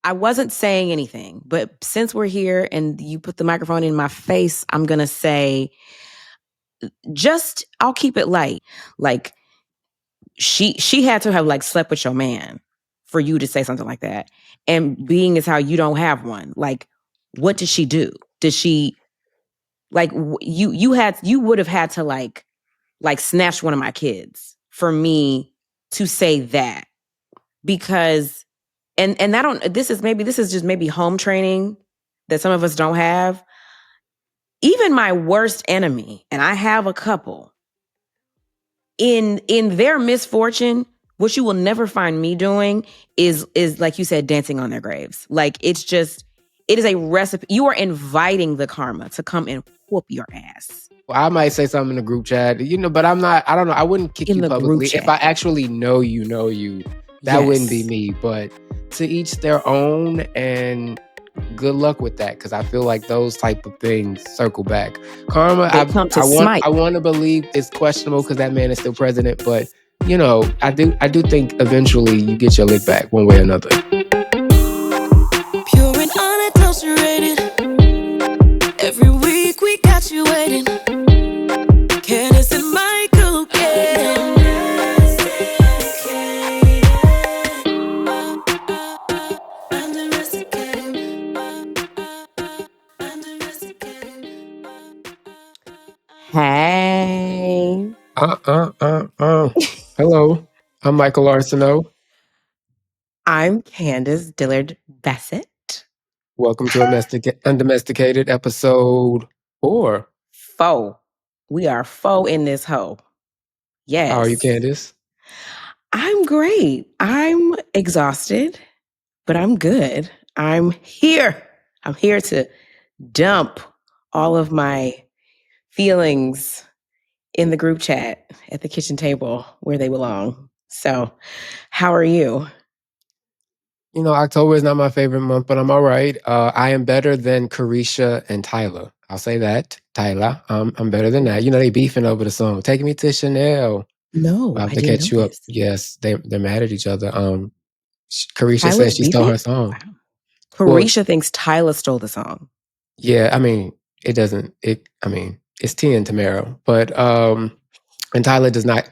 I wasn't saying anything, but since we're here and you put the microphone in my face, I'm going to say I'll keep it light. Like she had to have like slept with your man for you to say something like that. And being is how you don't have one. Like, what did she do? Did she like you would have had to like snatch one of my kids for me to say that, because and I don't, this is just maybe home training that some of us don't have. Even my worst enemy, and I have a couple, in their misfortune, what you will never find me doing is like you said, dancing on their graves. Like, it is a recipe. You are inviting the karma to come and whoop your ass. Well, I might say something in the group chat, but I'm not, I don't know. I wouldn't kick you publicly. If I actually know you, that wouldn't be me. But to each their own, and good luck with that, because I feel like those type of things circle back. Karma, I want to believe it's questionable because that man is still president. But, I do think eventually you get your lick back one way or another. Pure and unadulterated. Every week we got you waiting. Candiace and Michael, Hey. Hello, I'm Michael Arceneaux. I'm Candiace Dillard Bassett. Welcome to Undomesticated episode 4. We are 4 in this hoe. Yes. How are you, Candiace? I'm great. I'm exhausted, but I'm good. I'm here. I'm here to dump all of my feelings in the group chat at the kitchen table where they belong. So, how are you? October is not my favorite month, but I'm all right. I am better than Carisha and Tyler. I'll say that. Tyler, I'm better than that. They beefing over the song "Take Me to Chanel." No, I didn't catch you up. Yes, they're mad at each other. Carisha says she stole her song. Wow. Carisha thinks Tyler stole the song. Yeah, I mean, it doesn't. It's Tia and Tamara, but and Tyler does not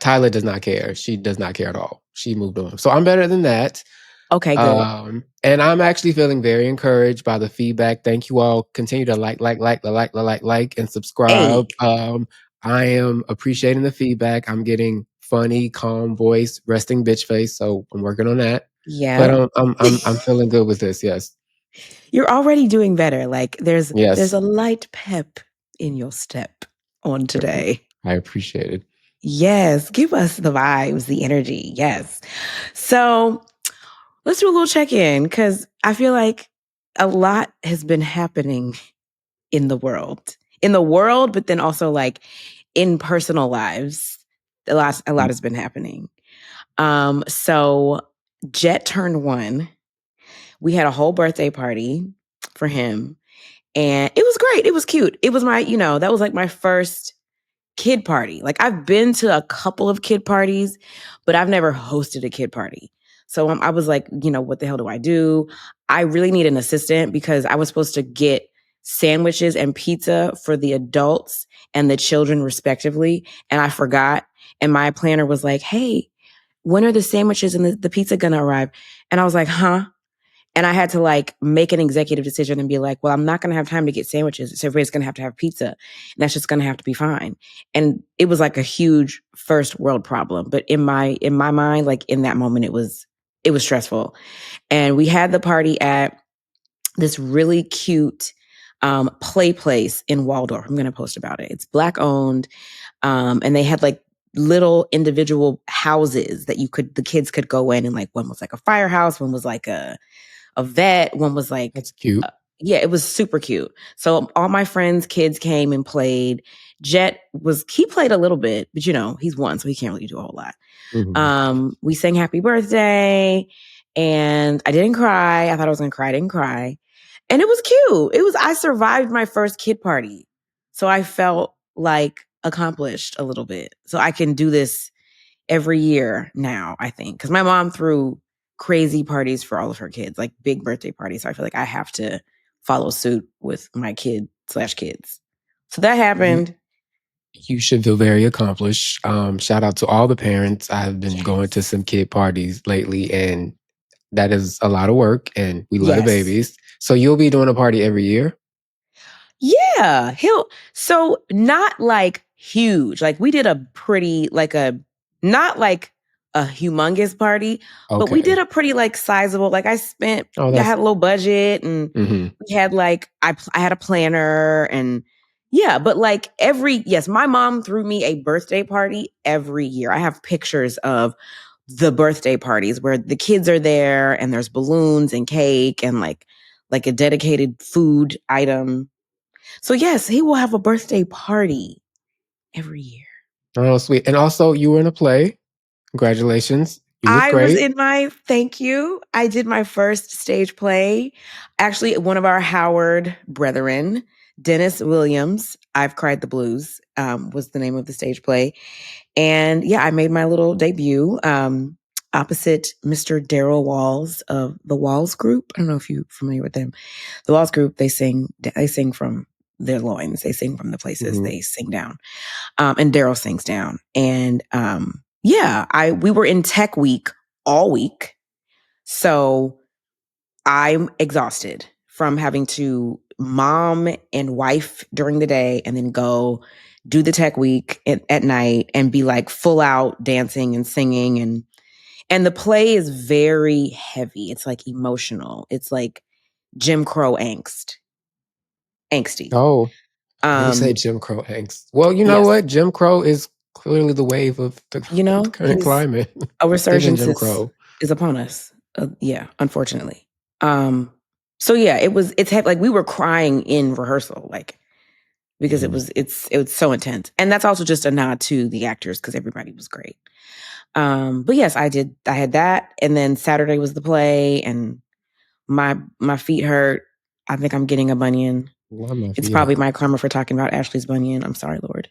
care. She does not care at all. She moved on. So I'm better than that. Okay, good. And I'm actually feeling very encouraged by the feedback. Thank you all. Continue to like, and subscribe. Hey. I am appreciating the feedback. I'm getting funny, calm voice, resting bitch face. So I'm working on that. Yeah. But I'm feeling good with this. Yes. You're already doing better. Like there's a light pep in your step on today. I appreciate it. Yes. Give us the vibes, the energy. Yes. So let's do a little check-in, because I feel like a lot has been happening in the world, but then also like in personal lives. A lot has been happening. So Jet turned 1. We had a whole birthday party for him, and it was great. It was cute. It was my, that was like my first kid party. Like, I've been to a couple of kid parties, but I've never hosted a kid party. So I was like, what the hell do I do? I really need an assistant, because I was supposed to get sandwiches and pizza for the adults and the children respectively. And I forgot. And my planner was like, hey, when are the sandwiches and the pizza gonna arrive? And I was like, huh? And I had to like make an executive decision and be like, well, I'm not going to have time to get sandwiches. So everybody's going to have pizza. And that's just going to have to be fine. And it was like a huge first world problem. But in my mind, like in that moment, it was stressful. And we had the party at this really cute play place in Waldorf. I'm going to post about it. It's Black owned. And they had like little individual houses that the kids could go in. And like one was like a firehouse. One was like a vet. One was like, that's cute. Yeah, it was super cute. So all my friends' kids came and played. Jet he played a little bit, but he's 1, so he can't really do a whole lot. Mm-hmm. We sang happy birthday, and I didn't cry. I thought I was going to cry. I didn't cry. And it was cute. I survived my first kid party. So I felt like accomplished a little bit. So I can do this every year now, I think. Because my mom threw crazy parties for all of her kids, like big birthday parties. So I feel like I have to follow suit with my kid/kids. So that happened. You should feel very accomplished. Shout out to all the parents. I've been going to some kid parties lately, and that is a lot of work, and we love the babies. So you'll be doing a party every year? Yeah, so not like huge. Like we did a pretty not like a humongous party, but we did a pretty like sizable. Like I had a low budget, and we had like I had a planner, and but like my mom threw me a birthday party every year. I have pictures of the birthday parties where the kids are there and there's balloons and cake and like a dedicated food item. So yes, he will have a birthday party every year. Oh, sweet. And also you were in a play. Congratulations. You look great. Thank you. I did my first stage play. Actually, one of our Howard brethren, Dennis Williams, I've Cried the Blues, was the name of the stage play. And I made my little debut opposite Mr. Daryl Walls of the Walls Group. I don't know if you're familiar with them. The Walls Group, they sing from their loins. They sing from the places they sing down. And Daryl sings down. And we were in tech week all week. So I'm exhausted from having to mom and wife during the day and then go do the tech week at night and be like full out dancing and singing. And the play is very heavy. It's like emotional. It's like Jim Crow angsty. Oh, you say Jim Crow angst. Well, you know what? Jim Crow is clearly the wave of the current climate. A resurgence is upon us. Unfortunately. So it's like we were crying in rehearsal, like because it was so intense, and that's also just a nod to the actors because everybody was great. But yes, I had that, and then Saturday was the play, and my feet hurt. I think I'm getting a bunion. It's probably my karma for talking about Ashley's bunion. I'm sorry, Lord.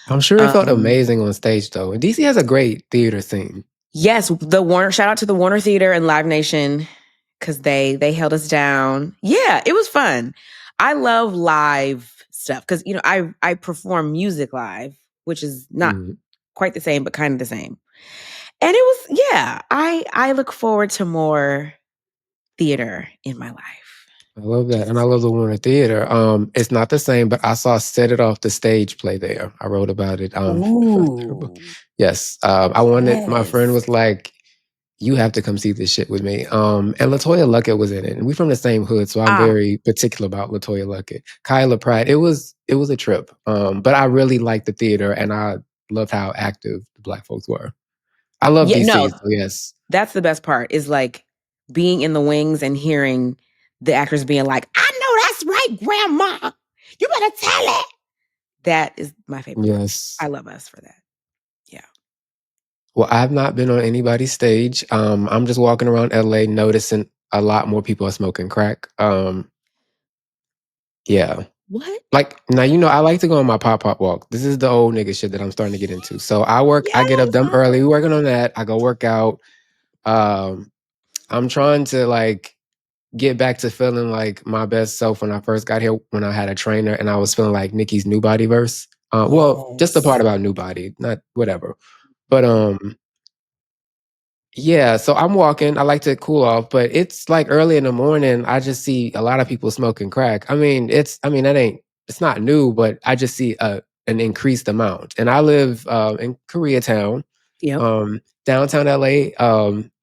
I'm sure it felt amazing on stage, though. And DC has a great theater scene. Yes, shout out to the Warner Theater and Live Nation because they held us down. Yeah, it was fun. I love live stuff because I perform music live, which is not quite the same, but kind of the same. And it was I look forward to more theater in my life. I love that. And I love the Warner Theater. It's not the same, but I saw Set It Off the Stage play there. I wrote about it. Yes. I wanted, my friend was like, you have to come see this shit with me. And LaToya Luckett was in it. And we're from the same hood, so I'm very particular about LaToya Luckett. Kyla Pratt. It was a trip. But I really liked the theater, and I loved how active the Black folks were. I love DC, so yes. That's the best part, is like being in the wings and hearing the actors being like, I know that's right, Grandma. You better tell it. That is my favorite. Yes. I love us for that. Yeah. Well, I've not been on anybody's stage. I'm just walking around LA noticing a lot more people are smoking crack. Yeah. What? Like, now, I like to go on my pop walk. This is the old nigga shit that I'm starting to get into. So I get up dumb early. We're working on that. I go work out. I'm trying to like get back to feeling like my best self when I first got here, when I had a trainer and I was feeling like Nicki's New Body verse. Well, just the part about New Body, not whatever. But so I'm walking. I like to cool off, but it's like early in the morning. I just see a lot of people smoking crack. It's not new, but I just see an increased amount. And I live in Koreatown. Yep. Downtown LA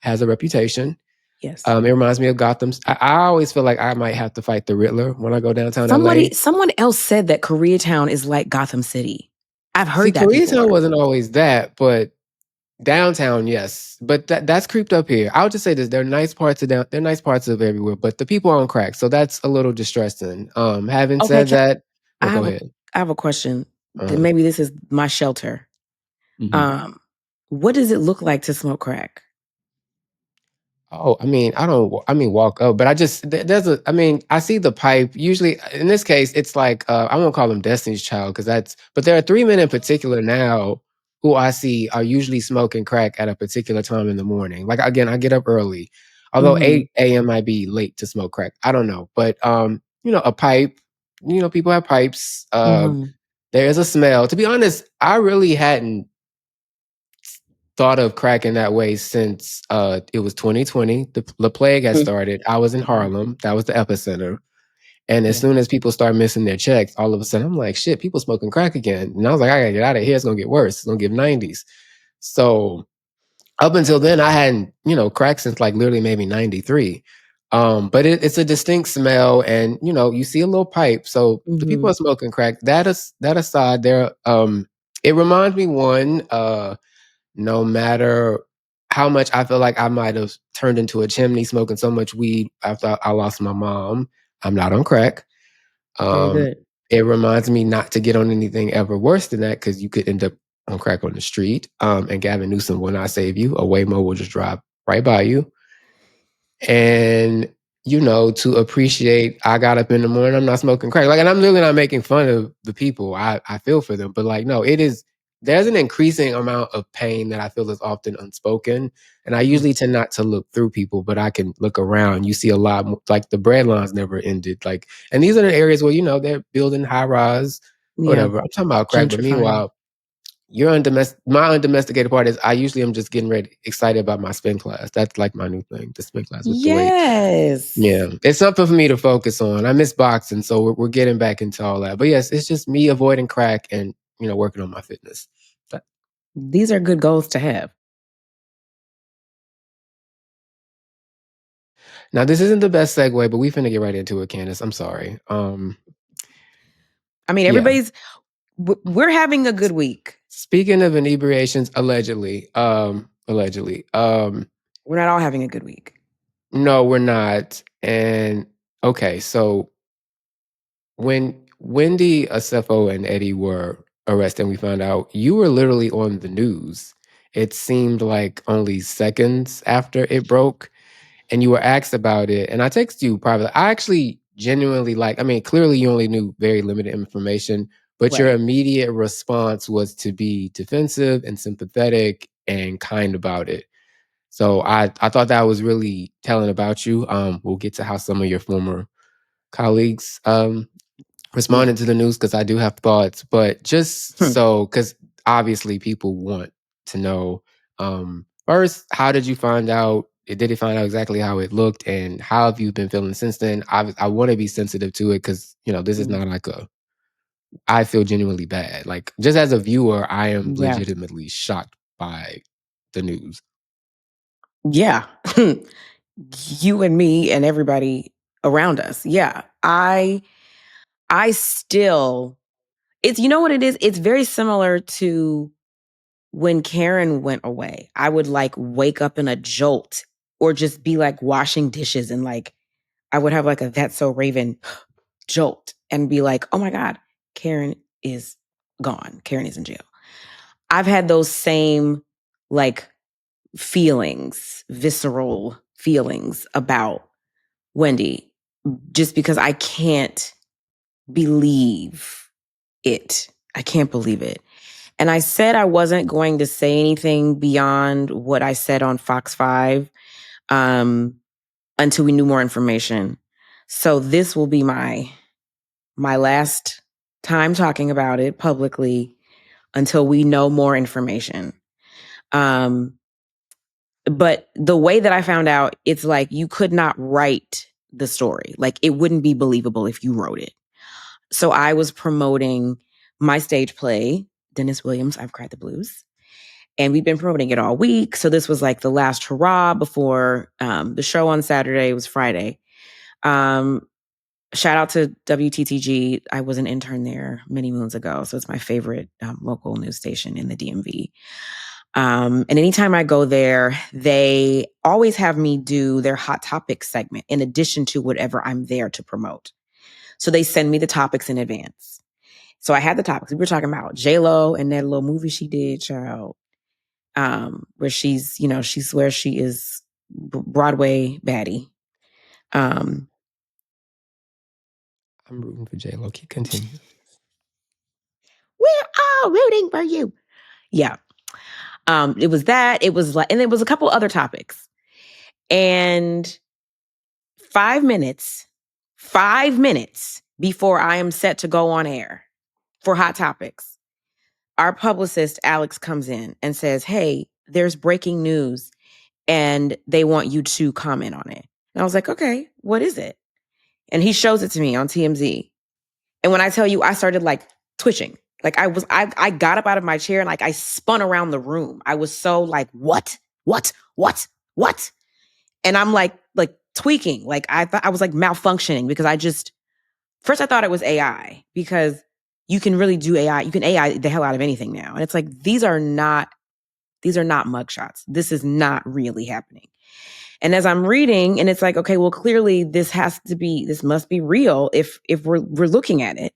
has a reputation. Yes. It reminds me of Gotham. I always feel like I might have to fight the Riddler when I go downtown LA. Someone else said that Koreatown is like Gotham City. I've heard that Koreatown before. wasn't always that, but downtown, yes. But that's creeped up here. I'll just say this: there are nice parts of there are nice parts of everywhere, but the people are on crack, so that's a little distressing. Having said that, go ahead. I have a question. Maybe this is my shelter. What does it look like to smoke crack? Oh, walk up, but I see the pipe. Usually, in this case, it's like, I won't call them Destiny's Child, but there are 3 men in particular now who I see are usually smoking crack at a particular time in the morning. Like, again, I get up early. Although 8 a.m. might be late to smoke crack. I don't know. But, a pipe, people have pipes. There is a smell. To be honest, I really hadn't thought of crack in that way since it was 2020. The plague had started. I was in Harlem. That was the epicenter. And as soon as people start missing their checks, all of a sudden I'm like, shit, people smoking crack again. And I was like, I gotta get out of here. It's gonna get worse. It's gonna get 90s. So up until then, I hadn't, crack since like literally maybe 93. But it's a distinct smell, and you see a little pipe. So the people are smoking crack. That aside, there, it reminds me no matter how much I feel like I might have turned into a chimney smoking so much weed after I lost my mom, I'm not on crack. Very good. It reminds me not to get on anything ever worse than that, because you could end up on crack on the street. And Gavin Newsom will not save you. A Waymo will just drive right by you. And, to appreciate, I got up in the morning, I'm not smoking crack. Like, and I'm really not making fun of the people. I feel for them. But like, no, there's an increasing amount of pain that I feel is often unspoken. And I usually tend not to look through people, but I can look around. You see a lot more, like the bread lines never ended. Like, and these are the areas where, they're building high rise, whatever. I'm talking about crack. But meanwhile, my undomesticated part is I usually am just getting ready, excited about my spin class. That's like my new thing, the spin class with the weight. Yes. Yeah. It's something for me to focus on. I miss boxing, so we're getting back into all that. But yes, it's just me avoiding crack and, working on my fitness. These are good goals to have. Now, this isn't the best segue, but we finna get right into it, Candiace. I'm sorry. We're having a good week. Speaking of inebriations, allegedly. We're not all having a good week. No, we're not. And okay, so when Wendy, Osefo, and Eddie were arrested, we found out you were literally on the news. It seemed like only seconds after it broke, and you were asked about it. And I texted you privately. I actually genuinely clearly you only knew very limited information, but your immediate response was to be defensive and sympathetic and kind about it. So I thought that was really telling about you. We'll get to how some of your former colleagues responded to the news, because I do have thoughts, but just because obviously people want to know, first, how did you find out? Did you find out exactly how it looked, and how have you been feeling since then? I want to be sensitive to it, because this is not like I feel genuinely bad. Like, just as a viewer, I am legitimately shocked by the news. Yeah. You and me and everybody around us. Yeah. I still, it's, you know what it is? It's very similar to when Karen went away. I would like wake up in a jolt, or just be like washing dishes, and like I would have like a That's So Raven jolt and be like, oh my God, Karen is gone. Karen is in jail. I've had those same like feelings, visceral feelings about Wendy, just because I can't believe it. I can't believe it. And I said I wasn't going to say anything beyond what I said on Fox 5 until we knew more information. So this will be my last time talking about it publicly until we know more information. But the way that I found out, it's like you could not write the story. Like, it wouldn't be believable if you wrote it. So I was promoting my stage play, Dennis Williams' I've Cried the Blues. And we've been promoting it all week. So this was like the last hurrah before the show on Saturday. It was Friday. Shout out to WTTG. I was an intern there many moons ago. So it's my favorite local news station in the DMV. And anytime I go there, they always have me do their hot topics segment in addition to whatever I'm there to promote. So they send me the topics in advance. So I had the topics. We were talking about J-Lo and that little movie she did, child, where she's, she swears she is Broadway baddie. I'm rooting for J-Lo. Keep continuing. We're all rooting for you. Yeah. It was that. It was like, and there was a couple other topics. And 5 minutes before I am set to go on air for Hot Topics, our publicist, Alex, comes in and says, hey, there's breaking news and they want you to comment on it. And I was like, okay, what is it? And he shows it to me on TMZ. And when I tell you, I started like twitching. Like I got up out of my chair and like I spun around the room. I was so like, what? And I'm like tweaking. Like I thought I was like malfunctioning because first I thought it was AI because you can really do AI. You can AI the hell out of anything now. And it's like, these are not mugshots. This is not really happening. And as I'm reading, and it's like, okay, well, clearly this must be real if we're looking at it.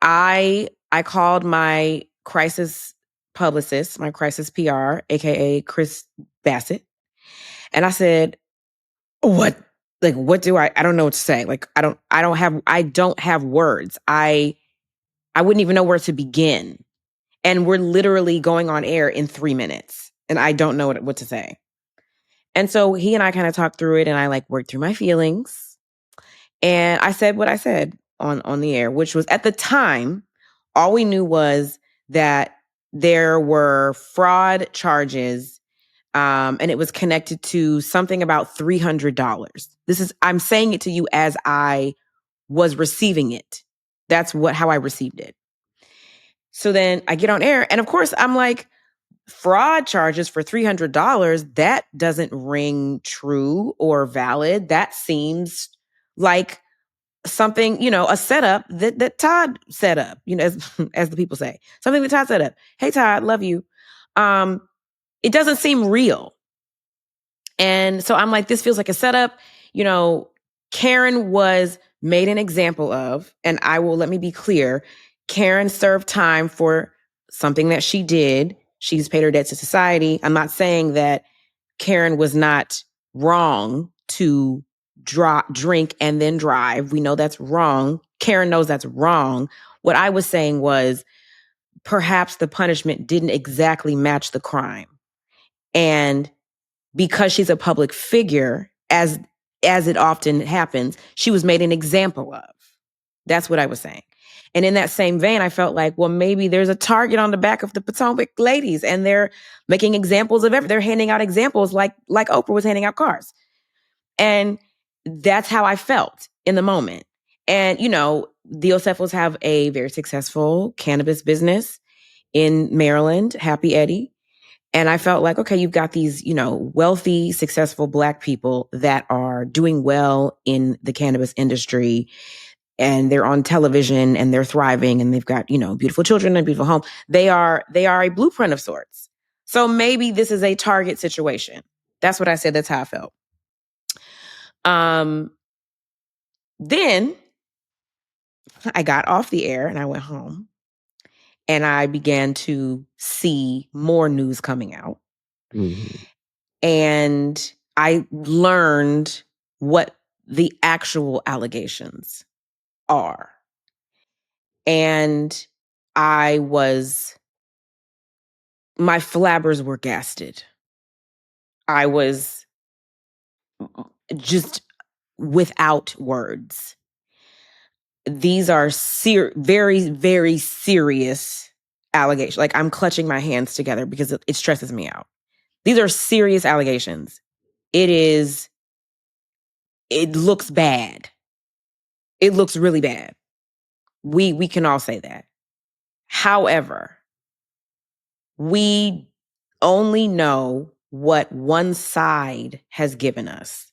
I called my crisis publicist, my crisis PR, aka Chris Bassett, and I said, "What? Like, what do I don't know what to say. Like, I don't have words. I wouldn't even know where to begin. And we're literally going on air in 3 minutes, and I don't know what to say." And so he and I kind of talked through it, and I like worked through my feelings, and I said what I said on the air, which was at the time, all we knew was that there were fraud charges, and it was connected to something about $300. I'm saying it to you as I was receiving it. That's how I received it. So then I get on air, and of course I'm like, fraud charges for $300, that doesn't ring true or valid. That seems like something, a setup that Todd set up, as the people say. Something that Todd set up. Hey, Todd, love you. It doesn't seem real. And so I'm like, this feels like a setup. Karen was made an example of, and let me be clear, Karen served time for something that she did. She's paid her debt to society. I'm not saying that Karen was not wrong to drink and then drive. We know that's wrong. Karen knows that's wrong. What I was saying was perhaps the punishment didn't exactly match the crime. And because she's a public figure, as it often happens, she was made an example of. That's what I was saying. And in that same vein, I felt like, well, maybe there's a target on the back of the Potomac ladies and they're making examples of everything. They're handing out examples like Oprah was handing out cars. And that's how I felt in the moment. And, the Osefos have a very successful cannabis business in Maryland, Happy Eddie. And I felt like, okay, you've got these, wealthy, successful Black people that are doing well in the cannabis industry. And they're on television and they're thriving and they've got, beautiful children and a beautiful home. They are a blueprint of sorts. So maybe this is a target situation. That's what I said. That's how I felt. Then I got off the air and I went home and I began to see more news coming out. Mm-hmm. And I learned what the actual allegations are. And my flabbers were gasted. I was just without words. These are very, very serious allegations. Like, I'm clutching my hands together because it stresses me out. These are serious allegations. It looks bad. It looks really bad. We can all say that. However, we only know what one side has given us.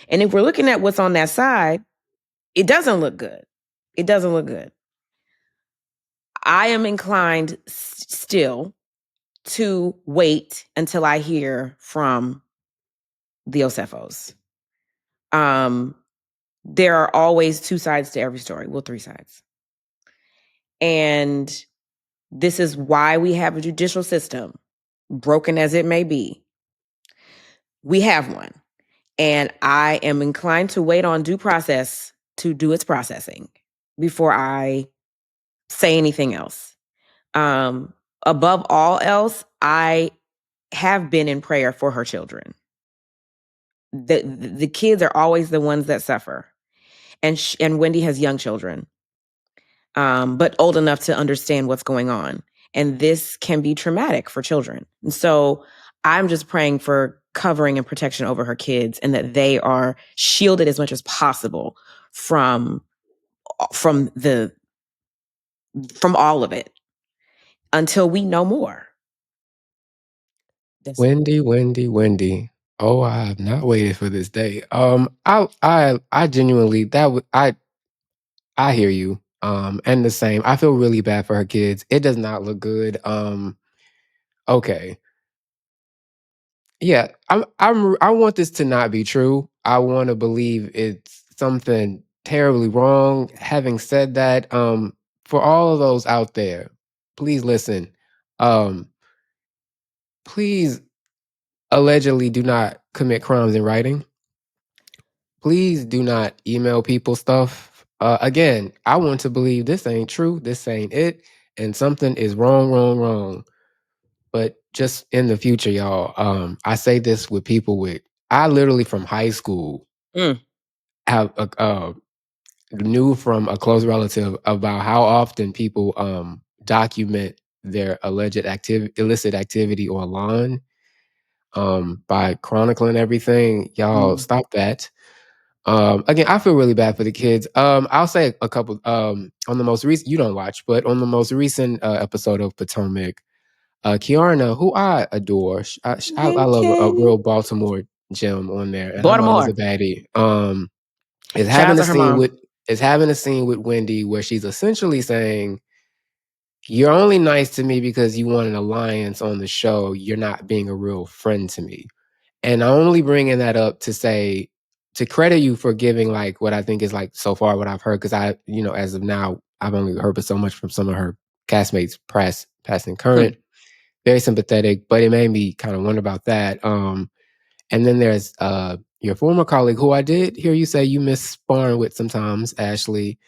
And if we're looking at what's on that side, it doesn't look good. It doesn't look good. I am inclined still to wait until I hear from the Osefos. There are always two sides to every story. Well, three sides. And this is why we have a judicial system, broken as it may be. We have one. And I am inclined to wait on due process to do its processing before I say anything else. above all else, I have been in prayer for her children. The kids are always the ones that suffer. And Wendy has young children, but old enough to understand what's going on. And this can be traumatic for children. And so I'm just praying for covering and protection over her kids, and that they are shielded as much as possible from all of it until we know more. Wendy. Oh, I have not waited for this day. I genuinely I hear you. And the same. I feel really bad for her kids. It does not look good. Okay. Yeah, I want this to not be true. I want to believe it's something terribly wrong. Having said that, for all of those out there, please listen. Please allegedly do not commit crimes in writing. Please do not email people stuff. Again, I want to believe this ain't true. This ain't it, and something is wrong. But just in the future, y'all, I say this with people I literally from high school have knew from a close relative about how often people document their alleged illicit activity online by chronicling everything. Y'all stop that. Again, I feel really bad for the kids. I'll say a couple on the most recent, you don't watch, but on the most recent episode of Potomac, Kiarna, who I adore, I love a real Baltimore gem on there, and her mom is a baddie. Is having a scene with Wendy where she's essentially saying, "You're only nice to me because you want an alliance on the show. You're not being a real friend to me." And I'm only bringing that up to say, to credit you for giving like what I think is like so far what I've heard, because as of now, I've only heard but so much from some of her castmates, past and current. Very sympathetic, but it made me kind of wonder about that. And then there's your former colleague, who I did hear you say you miss sparring with sometimes, Ashley,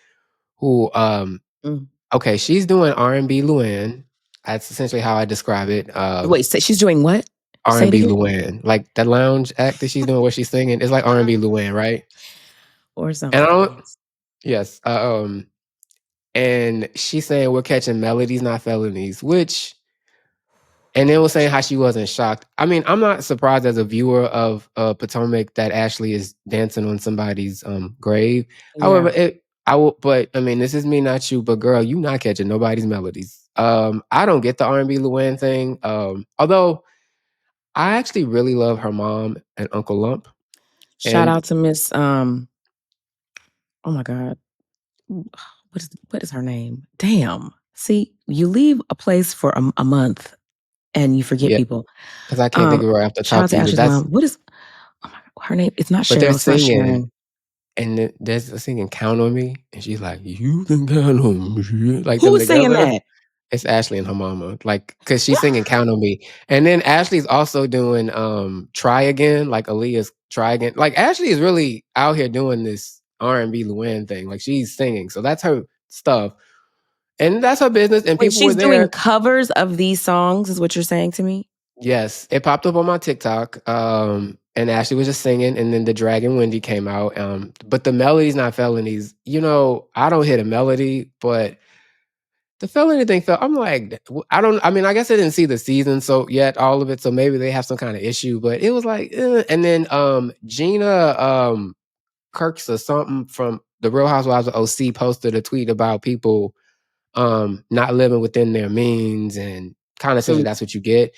who okay, she's doing R&B Luann. That's essentially how I describe it. Wait, so she's doing what? R&B Luann, like that lounge act that she's doing where she's singing. It's like R&B Luann, right? Or something. Yes. And she's saying we're catching melodies, not felonies, and then was saying how she wasn't shocked. I mean, I'm not surprised as a viewer of Potomac that Ashley is dancing on somebody's grave. Yeah. However, but I mean, this is me, not you, but girl, you not catching nobody's melodies. I don't get the R&B Luann thing. Although I actually really love her mom and Uncle Lump. Shout out to Miss oh my God. What is her name? Damn. See, you leave a place for a month and you forget people. Because I can't think of her off the top. Shout out to Ashley's mom. What is her name? It's not Cheryl. It's not Sharon. And there's singing "Count on Me," and she's like, "You can count on me." Like, who's singing that? It's Ashley and her mama. Like, because she's singing "Count on Me," and then Ashley's also doing "Try Again," like Aaliyah's "Try Again." Like, Ashley is really out here doing this R&B Luann thing. Like, she's singing, so that's her stuff, and that's her business. And people she's doing covers of these songs, is what you're saying to me? Yes, it popped up on my TikTok. And Ashley was just singing, and then the Dragon Wendy came out. But the melodies, not felonies. I don't hit a melody, but the felony thing felt. I'm like, I mean, I guess I didn't see the season yet, all of it. So maybe they have some kind of issue. But it was like, and then Gina Kirks or something from the Real Housewives of OC posted a tweet about people not living within their means, and kind of said that's what you get.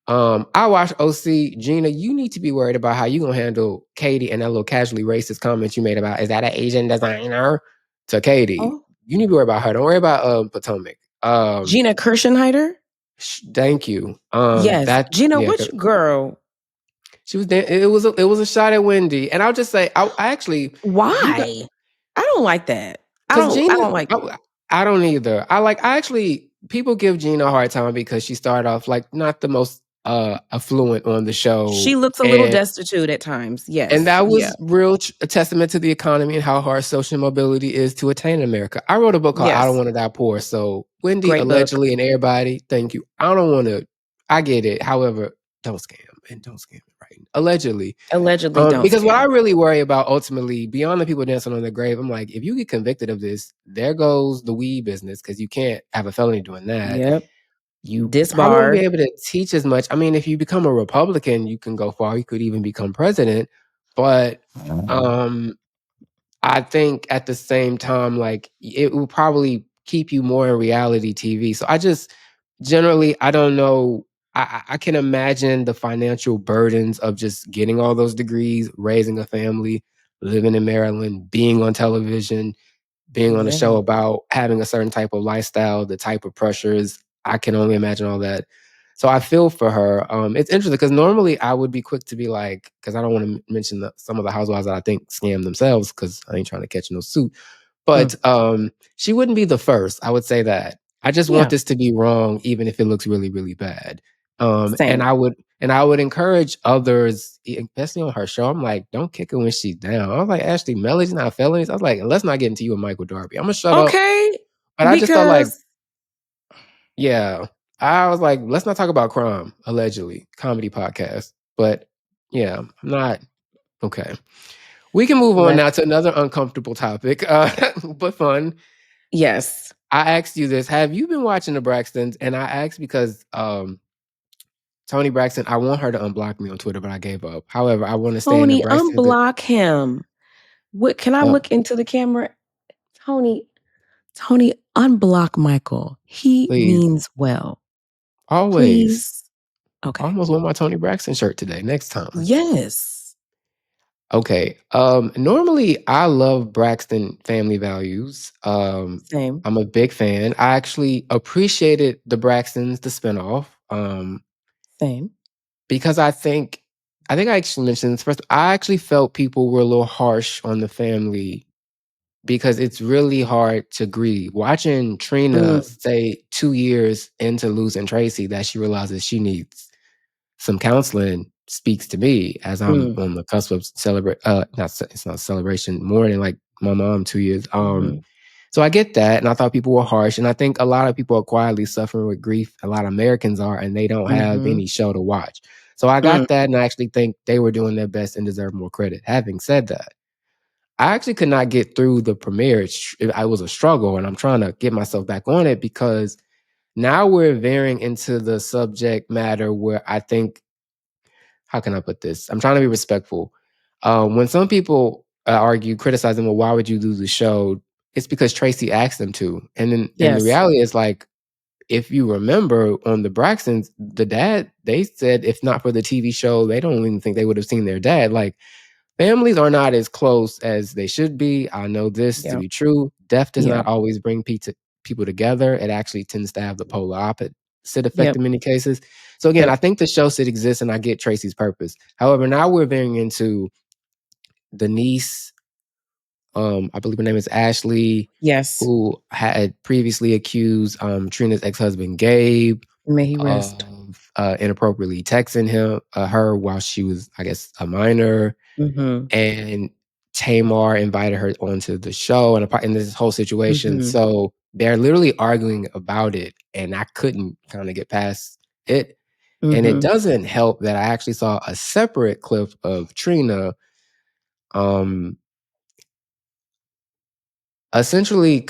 I watched OC. Gina, you need to be worried about how you gonna handle Katie and that little casually racist comment you made about, is that an Asian designer, to Katie. Oh. You need to be worried about her. Don't worry about Potomac. Gina Kirschenheiter? Thank you. Yes. Gina, which girl? She was it was a shot at Wendy. And I'll just say, I actually, why? I don't like that. I don't like I don't either. I actually, people give Gina a hard time because she started off like not the most affluent on the show. She looks a little destitute at times. Yes. And that was a testament to the economy and how hard social mobility is to attain in America. I wrote a book called I Don't Want to Die Poor. So Wendy, great allegedly, book. and everybody, thank you. I get it. However, don't scam it, right? Allegedly, don't. Because what I really worry about ultimately, beyond the people dancing on their grave, I'm like, if you get convicted of this, there goes the weed business, because you can't have a felony doing that. Yep. You probably won't be able to teach as much. I mean, if you become a Republican, you can go far. You could even become president. But I think at the same time, like, it will probably keep you more in reality TV. So I just generally, I don't know. I can imagine the financial burdens of just getting all those degrees, raising a family, living in Maryland, being on television, being on a show about having a certain type of lifestyle, the type of pressures. I can only imagine all that. So I feel for her. It's interesting because normally I would be quick to be like, because I don't want to mention some of the housewives that I think scam themselves, because I ain't trying to catch no suit. But she wouldn't be the first. I would say that. I just want this to be wrong, even if it looks really, really bad. And I would encourage others, especially on her show. I'm like, don't kick her when she's down. I was like, Ashley, Melody's not felonies. I was like, let's not get into you and Michael Darby. I'm gonna shut up. But I just felt like, I was like, let's not talk about crime, allegedly, comedy podcast. But yeah, I'm not okay. We can move on now to another uncomfortable topic, but fun. Yes. I asked you this. Have you been watching the Braxtons? And I asked because Toni Braxton, I want her to unblock me on Twitter, but I gave up. However, I want to stay in the Braxton. Unblock him. What can I look into the camera? Toni, unblock Michael. He means well. Always. Please. Okay. I almost wore my Toni Braxton shirt today. Next time. Yes. Okay. Normally I love Braxton family values. Same. I'm a big fan. I actually appreciated the Braxtons, the spinoff. Same. Because I think I actually mentioned this first. I actually felt people were a little harsh on the family, because it's really hard to grieve. Watching Trina say 2 years into losing Tracy that she realizes she needs some counseling speaks to me, as I'm on the cusp of it's not celebration, mourning like my mom 2 years. So I get that, and I thought people were harsh, and I think a lot of people are quietly suffering with grief. A lot of Americans are, and they don't have any show to watch. So I got that, and I actually think they were doing their best and deserve more credit. Having said that, I actually could not get through the premiere. It was a struggle, and I'm trying to get myself back on it, because now we're veering into the subject matter where I think, how can I put this? I'm trying to be respectful. When some people criticize them, well, why would you do the show? It's because Tracy asked them to. And then and the reality is, like, if you remember on the Braxtons, the dad, they said if not for the TV show, they don't even think they would have seen their dad. Like, families are not as close as they should be. I know this to be true. Death does not always bring people together. It actually tends to have the polar opposite effect in many cases. So again, I think the show should exist, and I get Tracy's purpose. However, now we're veering into the niece. I believe her name is Ashley. Yes. Who had previously accused Trina's ex-husband Gabe of inappropriately texting her while she was, I guess, a minor. And Tamar invited her onto the show in this whole situation. So they're literally arguing about it, and I couldn't kind of get past it. And it doesn't help that I actually saw a separate clip of Trina essentially,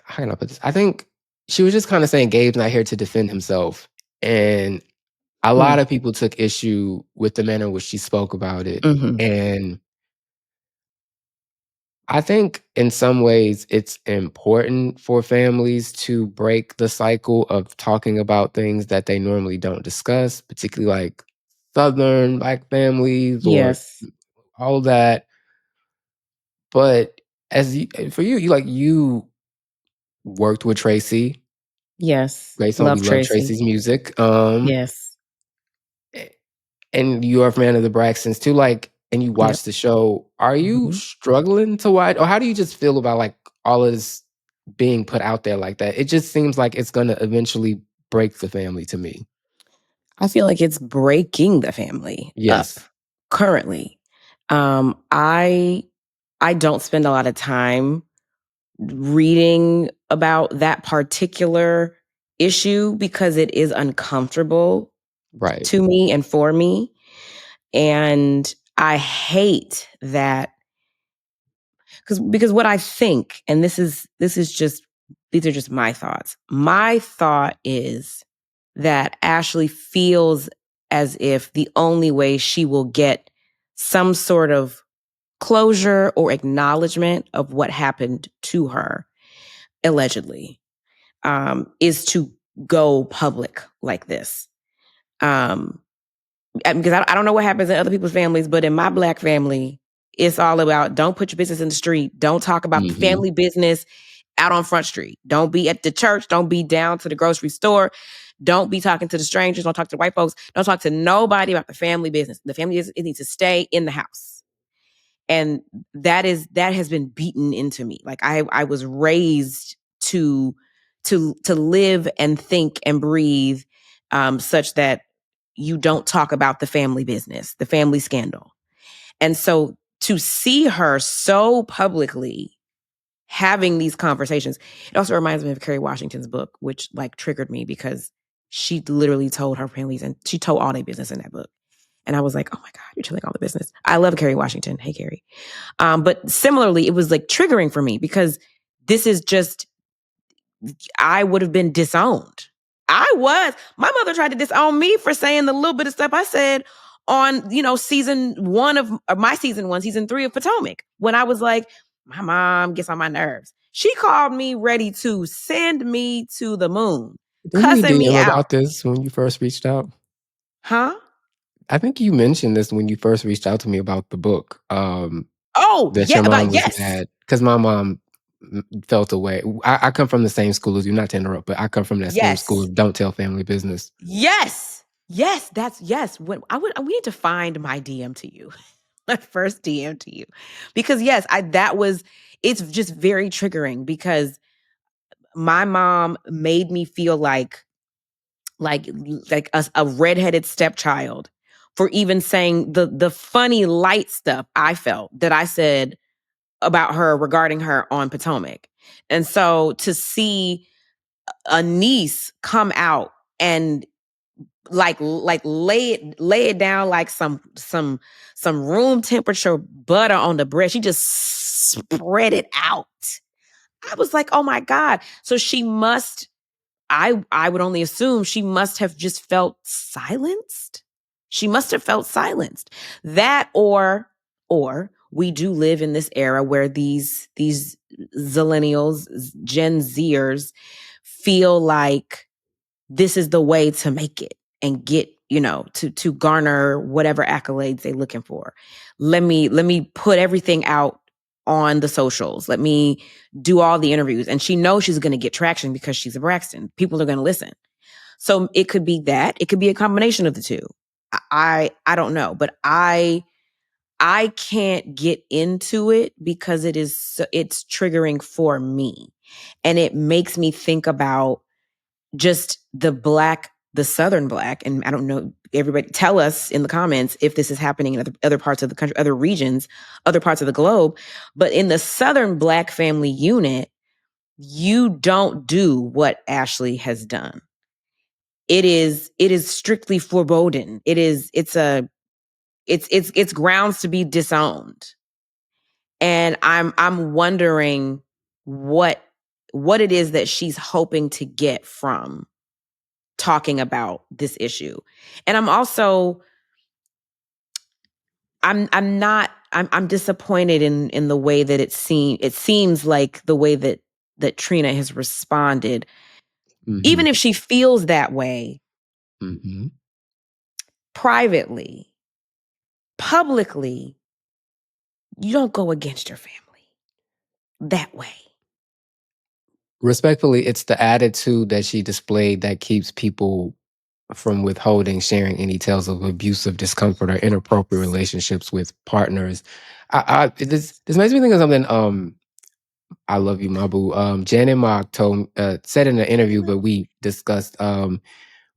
how can I put this? I think she was just kind of saying Gabe's not here to defend himself. And a lot of people took issue with the manner in which she spoke about it. And I think in some ways it's important for families to break the cycle of talking about things that they normally don't discuss, particularly like Southern Black families or all that. But for you worked with Tracy. Yes. Great song. We love Tracy's music. Yes. And you are a fan of the Braxtons too, like, and you watch the show. Are you struggling to watch, or how do you just feel about like all of this being put out there like that? It just seems like it's gonna eventually break the family to me. I feel like it's breaking the family up currently. I don't spend a lot of time reading about that particular issue because it is uncomfortable to me and for me. And I hate that because what I think, and these are just my thoughts. My thought is that Ashley feels as if the only way she will get some sort of closure or acknowledgement of what happened to her, allegedly, is to go public like this. Because I don't know what happens in other people's families, but in my Black family, it's all about don't put your business in the street. Don't talk about the family business out on Front Street. Don't be at the church. Don't be down to the grocery store. Don't be talking to the strangers. Don't talk to white folks. Don't talk to nobody about the family business. The family business, it needs to stay in the house. And that has been beaten into me. Like I was raised to live and think and breathe such that you don't talk about the family business, the family scandal. And so to see her so publicly having these conversations, it also reminds me of Kerry Washington's book, which like triggered me because she literally told her families and she told all their business in that book. And I was like, oh my God, you're telling all the business. I love Kerry Washington. Hey, Kerry. But similarly, it was like triggering for me because this is just, I would have been disowned. My mother tried to disown me for saying the little bit of stuff I said on, season 3 of Potomac, when I was like, my mom gets on my nerves. She called me ready to send me to the moon, cussing me out. About this when you first reached out? Huh? I think you mentioned this when you first reached out to me about the book. That your mom was mad because my mom felt away. I come from the same school as you, not to interrupt, but I come from that same school of don't tell family business. Yes. When we need to find my DM to you, my first DM to you, because it's just very triggering because my mom made me feel like a redheaded stepchild for even saying the funny light stuff I felt that I said about her regarding her on Potomac. And so to see a niece come out and like lay it down like some room temperature butter on the bread. She just spread it out. I was like, oh my God. So she must, I would only assume she must have just felt silenced. She must have felt silenced. That or we do live in this era where these zillennials, Gen Zers feel like this is the way to make it and get, to garner whatever accolades they're looking for. Let me put everything out on the socials. Let me do all the interviews. And she knows she's going to get traction because she's a Braxton. People are going to listen. So it could be that. It could be a combination of the two. I don't know, but I can't get into it because it's triggering for me. And it makes me think about just the Southern Black, and I don't know, everybody tell us in the comments if this is happening in other parts of the country, other regions, other parts of the globe. But in the Southern Black family unit, you don't do what Ashley has done. It is strictly foreboding. It's grounds to be disowned. And I'm wondering what it is that she's hoping to get from talking about this issue. And I'm also I'm disappointed in the way that it seems like the way that Trina has responded. Even if she feels that way privately, publicly, you don't go against your family that way. Respectfully, it's the attitude that she displayed that keeps people from withholding sharing any tales of abusive discomfort or inappropriate relationships with partners. This makes me think of something. I love you, my boo. Jan and Mark said in an interview, but we discussed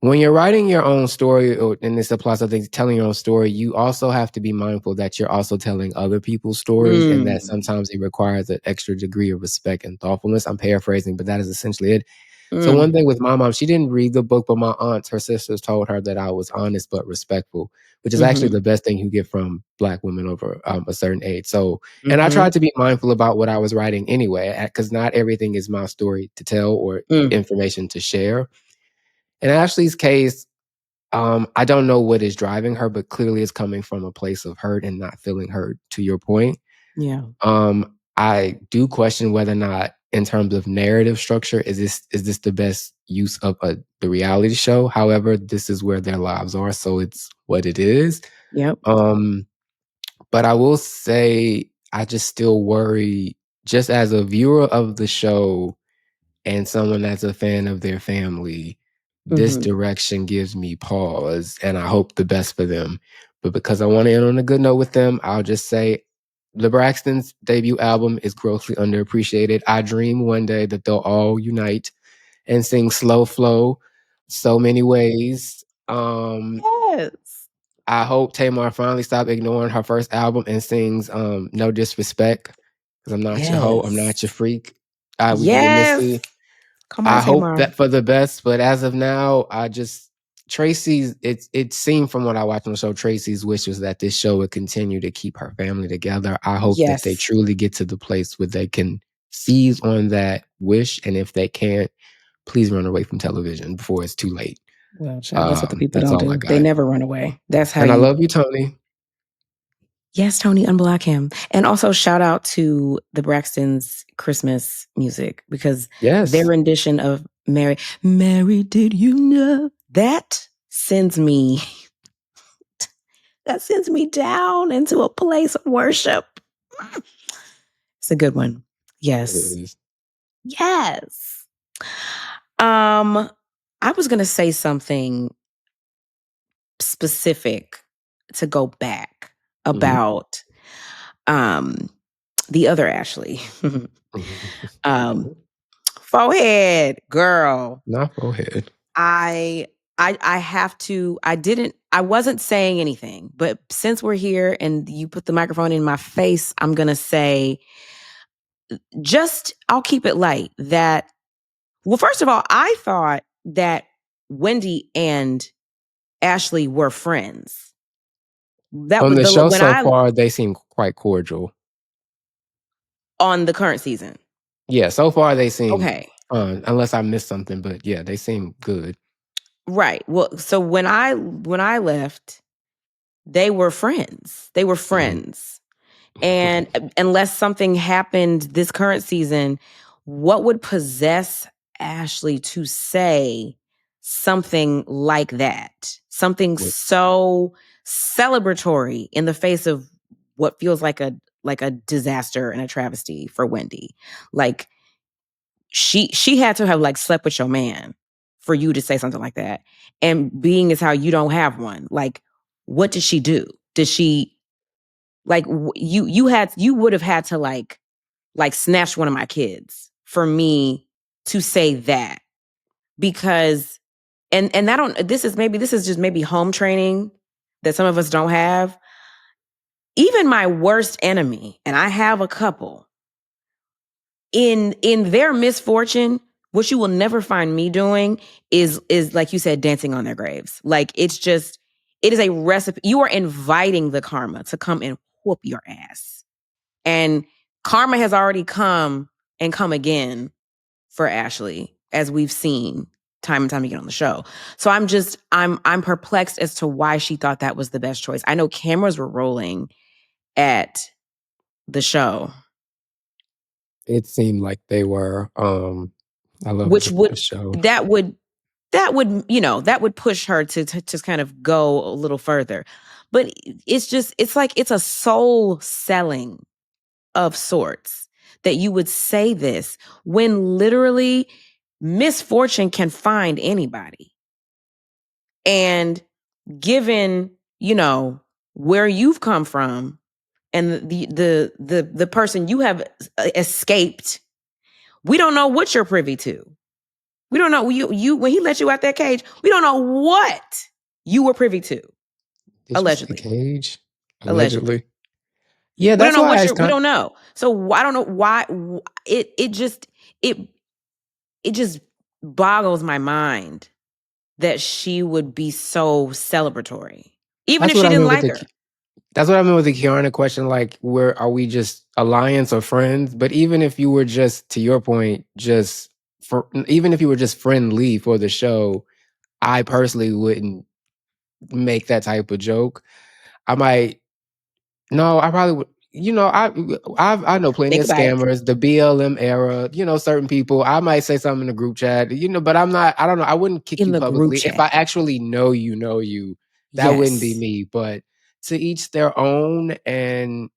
when you're writing your own story, and this applies to things, telling your own story, you also have to be mindful that you're also telling other people's stories, and that sometimes it requires an extra degree of respect and thoughtfulness. I'm paraphrasing, but that is essentially it. So one thing with my mom, she didn't read the book, but my aunts, her sisters, told her that I was honest but respectful, which is actually the best thing you get from Black women over a certain age. So, and I tried to be mindful about what I was writing anyway, because not everything is my story to tell or information to share. In Ashley's case, I don't know what is driving her, but clearly it's coming from a place of hurt and not feeling heard, to your point. Yeah. I do question whether or not, in terms of narrative structure, is this the best use of the reality show? However, this is where their lives are, so it's what it is. Yep. But I will say, I just still worry, just as a viewer of the show and someone that's a fan of their family, this direction gives me pause, and I hope the best for them. But because I want to end on a good note with them, I'll just say the Braxtons' debut album is grossly underappreciated. I dream one day that they'll all unite and sing Slow Flow so many ways. Yes. I hope Tamar finally stops ignoring her first album and sings No Disrespect, because I'm not your hoe, I'm not your freak. We can get Missy. Come on, I hope Tamar. that for the best, but as of now, Tracy's, it seemed from what I watched on the show, Tracy's wish was that this show would continue to keep her family together. I hope that they truly get to the place where they can seize on that wish, and if they can't, please run away from television before it's too late. Well, child, that's what the people that's don't all I do. got. They never run away. That's how I love you, Tony. Yes, Tony, unblock him. And also shout out to the Braxtons' Christmas music, because their rendition of Mary, did you know? That sends me down into a place of worship. It's a good one. Yes. Yes. I was going to say something specific to go back about the other Ashley. Forehead, girl. Not forehead. I wasn't saying anything, but since we're here and you put the microphone in my face, I'm going to say, I'll keep it light. Well, first of all, I thought that Wendy and Ashley were friends. On the show so far, they seem quite cordial. On the current season? Yeah, so far they seem okay. Unless I missed something, but yeah, they seem good. Right. Well, so when I left, they were friends. They were friends. And unless something happened this current season, what would possess Ashley to say something like that? Something so celebratory in the face of what feels like a disaster and a travesty for Wendy. Like, she had to have like slept with your man for you to say something like that. And being as how you don't have one, like, what did she do? Did she, like, you would have had to like snatch one of my kids for me to say that, because and this is just maybe home training that some of us don't have. Even my worst enemy, and I have a couple, in their misfortune, what you will never find me doing is like you said, dancing on their graves. Like, it is a recipe. You are inviting the karma to come and whoop your ass. And karma has already come and come again for Ashley, as we've seen time and time again on the show. So I'm perplexed as to why she thought that was the best choice. I know cameras were rolling at the show. It seemed like they were. I love the show. That would push her to just kind of go a little further. But it's like it's a soul selling of sorts that you would say this when literally misfortune can find anybody. And given, where you've come from and the person you have escaped, we don't know what you're privy to. We don't know you when he let you out that cage. We don't know what you were privy to. Allegedly. Cage. Allegedly. Yeah, that's why we don't know. So I don't know why it just boggles my mind that she would be so celebratory, even if she didn't like her. That's what I mean with the Kiana question. Like, where are we just alliance or friends? But even if you were just, to your point, even if you were just friendly for the show, I personally wouldn't make that type of joke. I probably would. I know plenty of scammers, the BLM era, certain people. I might say something in the group chat, but I don't know. I wouldn't kick you publicly. If I actually know you, that wouldn't be me. But to each their own, and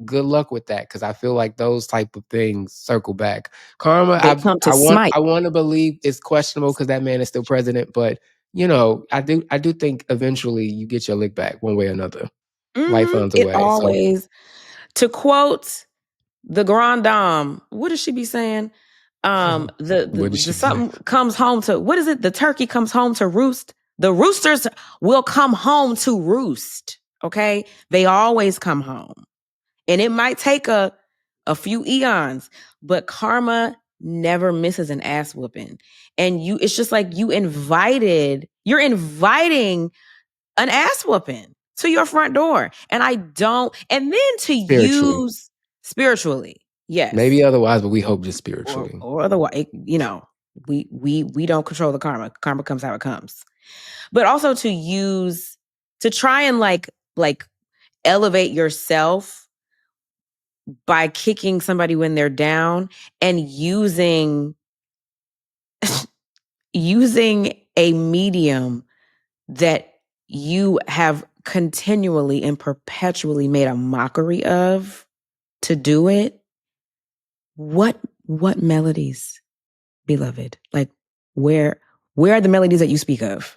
good luck with that, because I feel like those type of things circle back. Karma, I want to believe it's questionable because that man is still president, but I do think eventually you get your lick back one way or another. Life finds a way. Always. To quote the Grand Dame, what does she be saying? The something comes home to, what is it? The turkey comes home to roost. The roosters will come home to roost. Okay, they always come home, and it might take a few eons, but karma never misses an ass whooping. And it's just like you're inviting an ass whooping to your front door. And use spiritually. Yes. Maybe otherwise, but we hope just spiritually. Or otherwise, we don't control the karma. Karma comes how it comes. But also to try and like elevate yourself by kicking somebody when they're down and using a medium that you have continually and perpetually made a mockery of to do it. What melodies, beloved? Like where are the melodies that you speak of?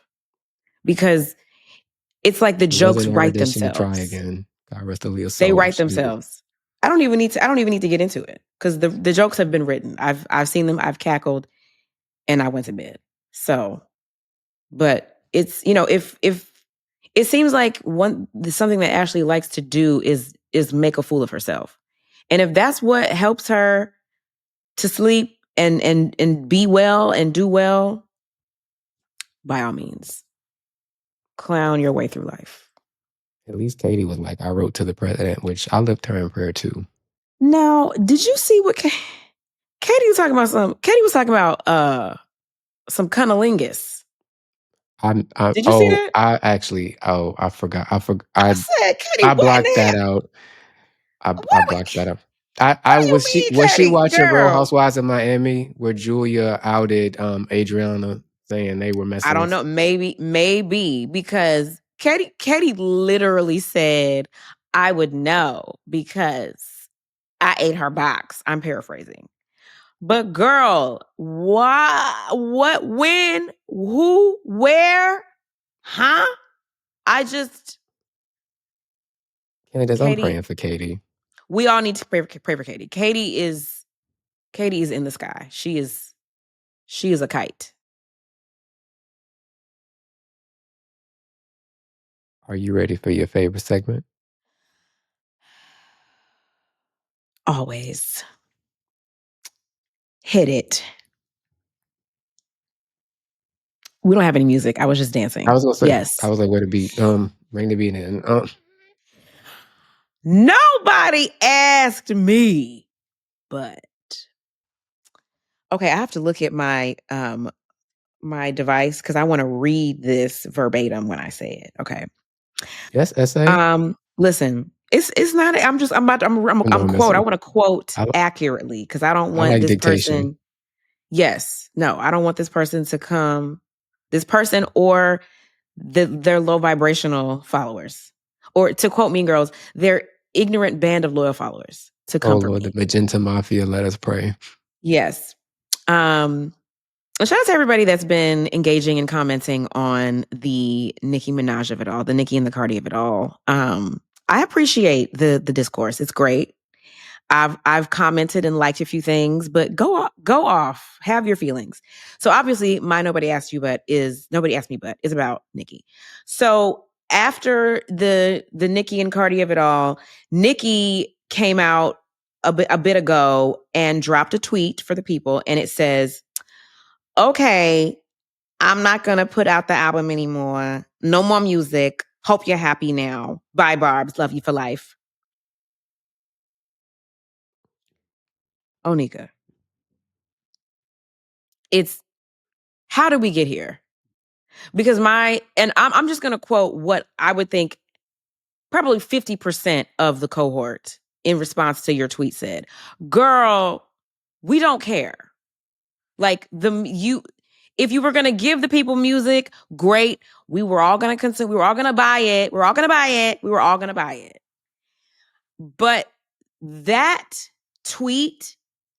Because it's like the jokes write themselves. To try again. God rest the Leah soul. They write themselves. I don't even need to get into it because the jokes have been written. I've seen them. I've cackled, and I went to bed. So, but it's if it seems like something that Ashley likes to do is make a fool of herself, and if that's what helps her to sleep and be well and do well, by all means, clown your way through life. At least Katie was like, I wrote to the president, which I lift her in prayer too. Now, did you see what Katie was talking about? Katie was talking about some cunnilingus. Did you see that? I forgot. I said, Katie, I blocked that out. I blocked that out. Was she watching Real Housewives of Miami where Julia outed Adriana saying they were messing? I don't know. Maybe because Katie literally said, I would know because I ate her box. I'm paraphrasing. But girl, why? What? When? Who? Where? Huh? Candiace, I'm praying for Katie. We all need to pray for Katie. Katie is in the sky. She is a kite. Are you ready for your favorite segment? Always. Hit it. We don't have any music. I was just dancing. I was gonna say yes. I was like, where the beat? Bring the beat in. Nobody asked me, but okay, I have to look at my my device because I want to read this verbatim when I say it. Okay. Yes, essay. Listen, it's not. I'm quote. I want to quote accurately because I don't want this person. Yes, no, I don't want this person to come. This person or their low vibrational followers, or to quote Mean Girls, their ignorant band of loyal followers to come. Oh Lord, the Magenta Mafia, let us pray. Yes. Shout out to everybody that's been engaging and commenting on the Nicki Minaj of it all, the Nicki and the Cardi of it all. I appreciate the discourse. It's great. I've commented and liked a few things, but go off, have your feelings. So obviously, my nobody asked me but is about Nicki. So after the Nicki and Cardi of it all, Nicki came out a bit ago and dropped a tweet for the people, and it says, "Okay, I'm not gonna put out the album anymore. No more music. Hope you're happy now. Bye, Barbs. Love you for life." Onika. It's how did we get here? Because I'm just going to quote what I would think probably 50% of the cohort in response to your tweet said. Girl, we don't care. Like if you were going to give the people music, great. We were all going to consume. We were all going to buy it. We were all going to buy it. But that tweet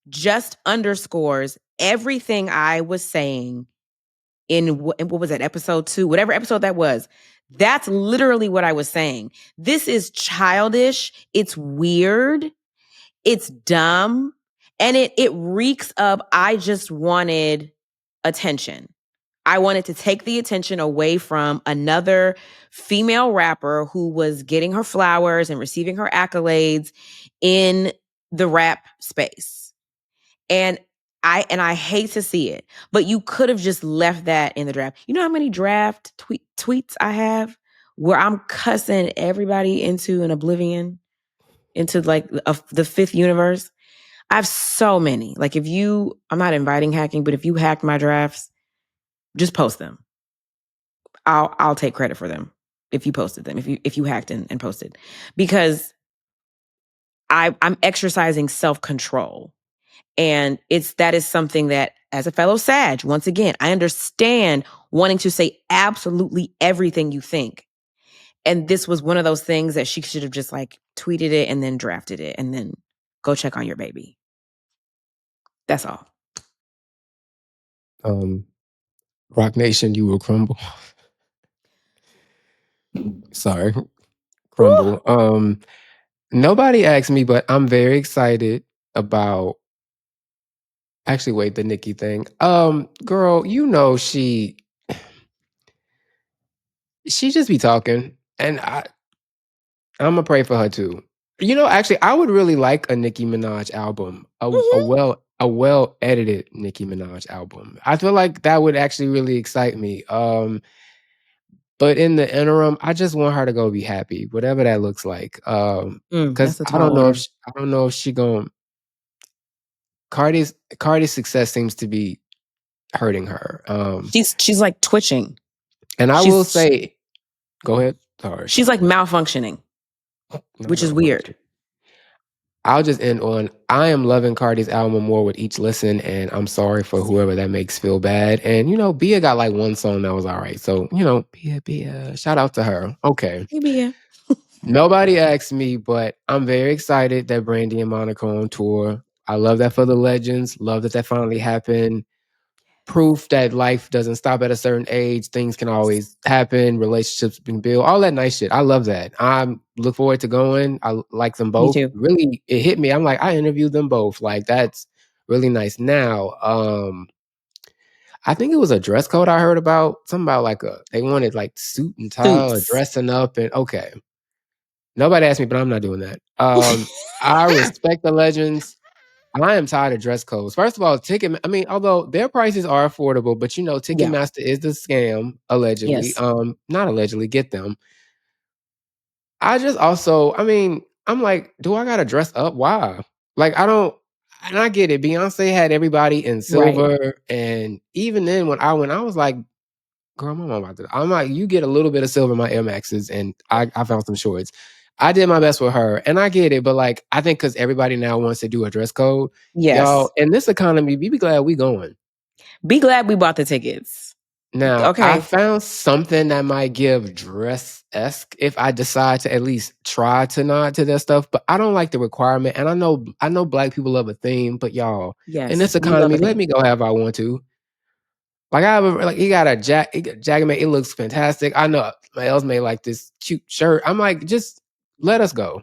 just underscores everything I was saying in what was that, episode 2, whatever episode that was. That's literally what I was saying. This is childish. It's weird. It's dumb. And it reeks of, I just wanted attention. I wanted to take the attention away from another female rapper who was getting her flowers and receiving her accolades in the rap space. And I hate to see it, but you could have just left that in the draft. You know how many draft tweets I have where I'm cussing everybody into an oblivion, into like the fifth universe? I have so many. Like I'm not inviting hacking, but if you hacked my drafts, just post them. I'll take credit for them if you posted them, if you hacked and posted, because I'm exercising self-control. And that is something that, as a fellow Sag, once again, I understand wanting to say absolutely everything you think. And this was one of those things that she should have just like tweeted it and then drafted it and then go check on your baby. That's all. Rock Nation, you will crumble. Sorry. Crumble. Ooh. Nobody asked me, but I'm very excited about the Nicki thing. Girl, you know she just be talking, and I'm gonna pray for her too. You know, actually, I would really like a Nicki Minaj album, a well edited Nicki Minaj album. I feel like that would actually really excite me. But in the interim, I just want her to go be happy, whatever that looks like. Because I don't know if she gonna. Cardi's success seems to be hurting her. She's like twitching, and I will say, go ahead. Sorry. She's like malfunctioning, which is weird. I'll just end on, I am loving Cardi's album more with each listen, and I'm sorry for whoever that makes feel bad. And, you know, Bia got like one song that was all right. So, you know, Bia, shout out to her. Okay. Hey, Bia. Nobody asked me, but I'm very excited that Brandy and Monica are on tour. I love that for the legends. Love that finally happened. Proof that life doesn't stop at a certain age. Things can always happen. Relationships being built. All that nice shit. I love that. I look forward to going. I like them both. Me too. Really, it hit me. I'm like, I interviewed them both. Like, that's really nice. Now, I think it was a dress code I heard about. Something about like they wanted like suit and tie or dressing up. And okay. Nobody asked me, but I'm not doing that. I respect the legends. I am tired of dress codes. First of all, although their prices are affordable, but you know, Ticketmaster is the scam, allegedly. Yes. Not allegedly, get them. I just also, I'm like, do I gotta dress up? Why? Like, I don't, and I get it. Beyonce had everybody in silver, right. And even then, when I was like, girl, my mom about to, I'm like, you get a little bit of silver in my Air Maxes, and I found some shorts. I did my best with her, and I get it, but like, I think because everybody now wants to do a dress code, y'all, in this economy, be glad we going. Be glad we bought the tickets. Now, okay. I found something that might give dress-esque if I decide to at least try to nod to that stuff, but I don't like the requirement, and I know Black people love a theme, but y'all, in this economy, let me go however I want to. Like he got a jacket made. It looks fantastic. I know my else made like this cute shirt. I'm like, just let us go.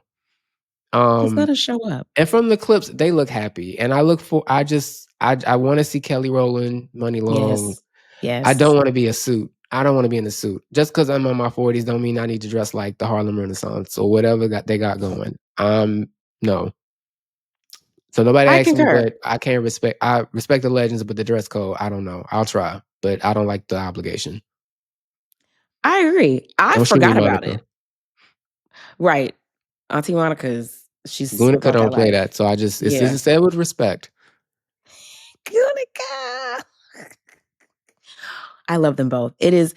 Just let us show up. And from the clips, they look happy. And I want to see Kelly Rowland, Money Long. Yes. I don't want to be a suit. I don't want to be in a suit. Just because I'm in my 40s don't mean I need to dress like the Harlem Renaissance or whatever they got going. No. So nobody asked me, but I respect the legends, but the dress code, I don't know. I'll try, but I don't like the obligation. I agree. I forgot about it. Right. Auntie Monica's, she's Gunica don't play that. So it's said with respect. Gunica. I love them both. It is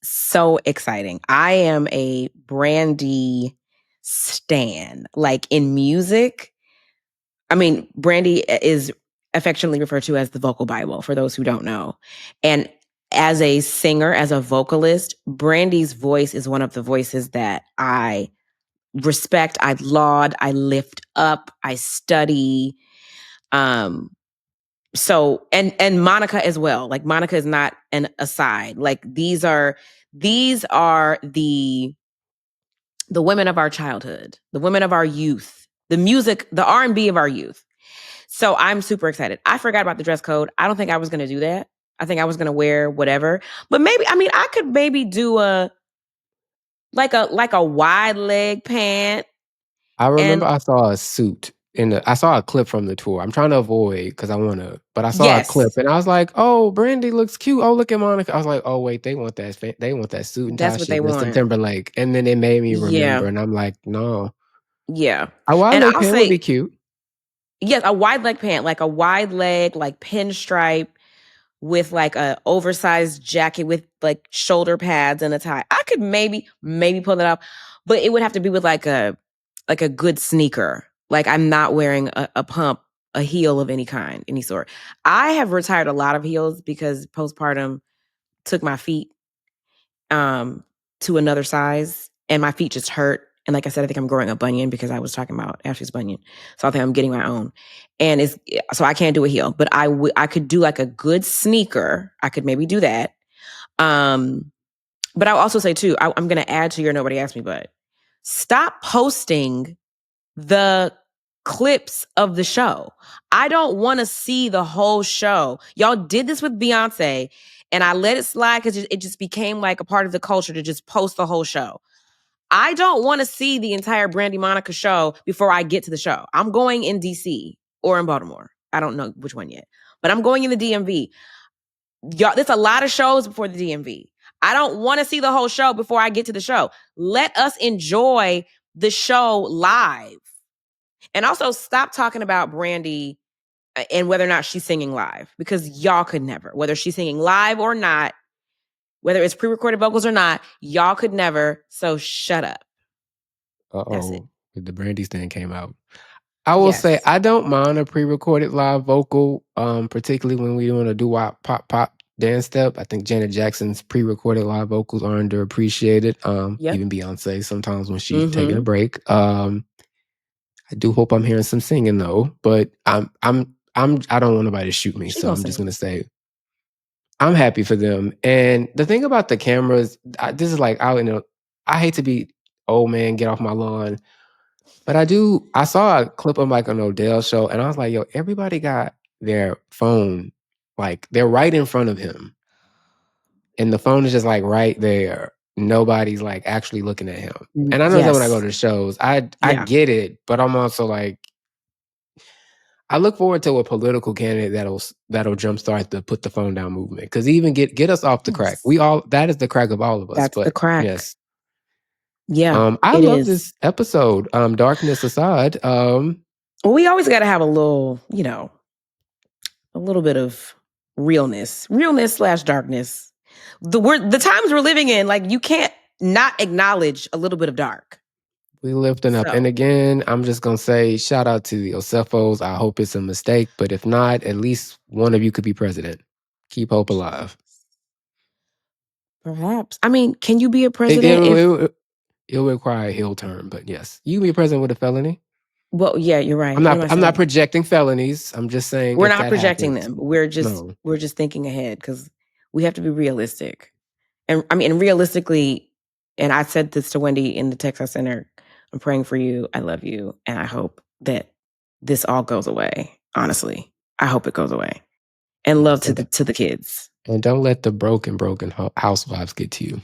so exciting. I am a Brandy stan. Like in music, I mean, Brandy is affectionately referred to as the vocal Bible, for those who don't know. And as a singer, as a vocalist, Brandy's voice is one of the voices that I respect, I laud, I lift up, I study. So and Monica as well. Like Monica is not an aside. Like these are the women of our childhood, the women of our youth, the music, the R&B of our youth. So I'm super excited. I forgot about the dress code. I don't think I was going to do that. I think I was going to wear whatever. But maybe, I mean, I could maybe do a wide leg pant. I remember I saw a suit I saw a clip from the tour. I'm trying to avoid because I want to, but I saw a clip and I was like, "Oh, Brandy looks cute. Oh, look at Monica." I was like, "Oh, wait, they want that suit and that's what they want." Justin Timberlake, and then it made me remember, and I'm like, "No." Yeah, a wide leg pant would be cute. Yes, a wide leg pant, like a wide leg, like pinstripe with like a oversized jacket with like shoulder pads and a tie. I could maybe pull that off, but it would have to be with like a good sneaker. Like I'm not wearing a pump, a heel of any kind, any sort. I have retired a lot of heels because postpartum took my feet to another size and my feet just hurt. And like I said, I think I'm growing a bunion because I was talking about Ashley's bunion. So I think I'm getting my own. And so I can't do a heel, but I could do like a good sneaker. I could maybe do that. But I'll also say too, I'm going to add to your nobody asked me, but stop posting the clips of the show. I don't want to see the whole show. Y'all did this with Beyonce and I let it slide because it just became like a part of the culture to just post the whole show. I don't want to see the entire Brandy Monica show before I get to the show. I'm going in DC or in Baltimore. I don't know which one yet, but I'm going in the DMV. Y'all, there's a lot of shows before the DMV. I don't want to see the whole show before I get to the show. Let us enjoy the show live. And also stop talking about Brandy and whether or not she's singing live, because y'all could never, whether she's singing live or not, whether it's pre-recorded vocals or not, y'all could never. So shut up. Uh-oh. The Brandy stand came out. I will say I don't mind a pre-recorded live vocal, particularly when we want to do pop dance step. I think Janet Jackson's pre-recorded live vocals are underappreciated. Even Beyonce sometimes when she's taking a break. I do hope I'm hearing some singing though, but I don't want nobody to shoot me, so I'm just gonna say I'm happy for them. And the thing about the cameras, this is like I hate to be old man, get off my lawn, but I saw a clip of like an Odell show, and I was like, yo, everybody got their phone, like they're right in front of him, and the phone is just like right there. Nobody's like actually looking at him. And I know that when I go to shows, I get it, but I'm also like, I look forward to a political candidate that'll jumpstart the put the phone down movement. Because even get us off the crack. That is the crack of all of us. That's the crack. Yes. Yeah. I love this episode. Darkness aside. We always gotta have a little, a little bit of realness / darkness. The times we're living in, like you can't not acknowledge a little bit of dark. We lifting up. And again, I'm just going to say shout out to the Osefos. I hope it's a mistake, but if not, at least one of you could be president. Keep hope alive. Perhaps. I mean, can you be a president? It'll require a heel turn, but yes. You can be a president with a felony. Well, yeah, you're right. I'm not projecting felonies. I'm just saying we're not projecting them. We're just thinking ahead because we have to be realistic. And I mean, realistically, and I said this to Wendy in the text I sent her I'm praying for you. I love you. And I hope that this all goes away. Honestly, I hope it goes away. And love to the kids. And don't let the broken housewives get to you.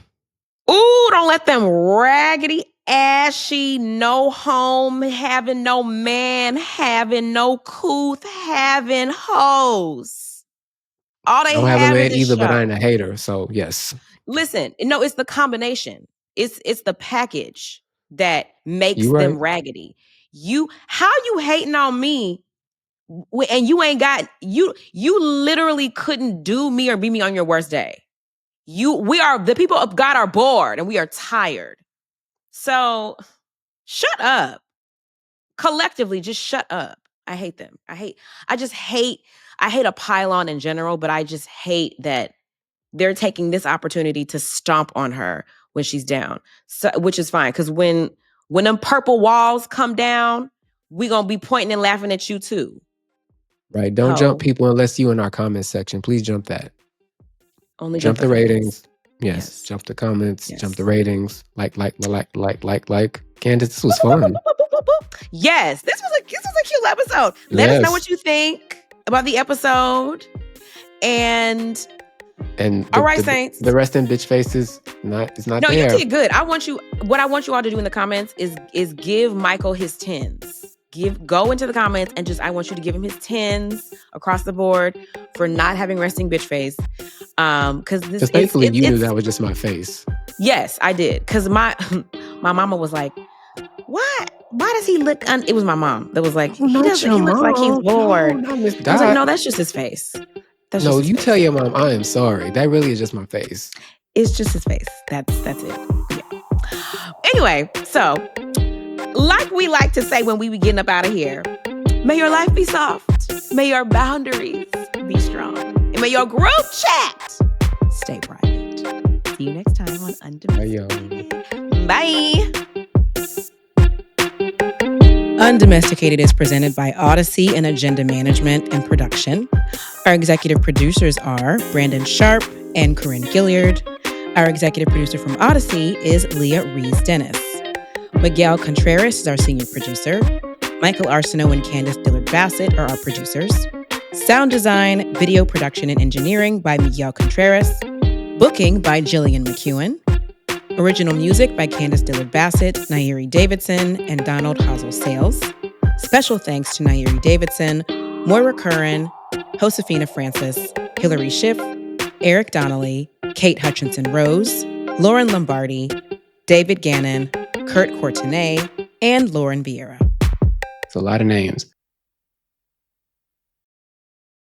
Ooh, don't let them raggedy, ashy, no home, having no man, having no couth, having hoes. All they I don't have a man either, show. but I ain't a hater. So yes. Listen, no, it's the combination. It's the package that makes them raggedy. How you hating on me and you ain't got you literally couldn't do me or be me on your worst day. The people of God are bored and we are tired. So shut up. Collectively, just shut up. I hate them. I hate a pylon in general, but I just hate that they're taking this opportunity to stomp on her when she's down. So, which is fine, because when them purple walls come down, we gonna be pointing and laughing at you too. Right. Don't jump people unless you in our comment section. Please jump that. Only jump the ratings. Yes. Jump the comments. Yes. Jump the ratings. Like. Candiace, this was fun. Yes, this was a cute episode. Let us know what you think about the episode. And all right, Saints. The rest in bitch faces not there. No, you did good. What I want you all to do in the comments is give Michael his 10s. Go into the comments and I want you to give him his 10s across the board for not having resting bitch face. Because thankfully you knew that was just my face. Yes, I did. Because my mama was like, why does he look it was my mom that was like, he looks like he's bored. No, I was like, no, that's just his face. Tell your mom I am sorry. That really is just my face. It's just his face. That's it. Yeah. Anyway, so like we like to say when we be getting up out of here, may your life be soft. May your boundaries be strong. And may your group chat stay private. See you next time on Undomesticated. Bye. Undomesticated is presented by Odyssey and Agenda Management and Production. Our executive producers are Brandon Sharp and Corinne Gilliard. Our executive producer from Odyssey is Leah Rees-Dennis. Miguel Contreras is our senior producer. Michael Arceneaux and Candiace Dillard Bassett are our producers. Sound design, video production, and engineering by Miguel Contreras. Booking by Jillian McEwen. Original music by Candiace Dillard Bassett, Nairi Davidson, and Donald Hazel Sales. Special thanks to Nairi Davidson, Moira Curran, Josefina Francis, Hillary Schiff, Eric Donnelly, Kate Hutchinson-Rose, Lauren Lombardi, David Gannon, Kurt Courtenay, and Lauren Vieira. It's a lot of names.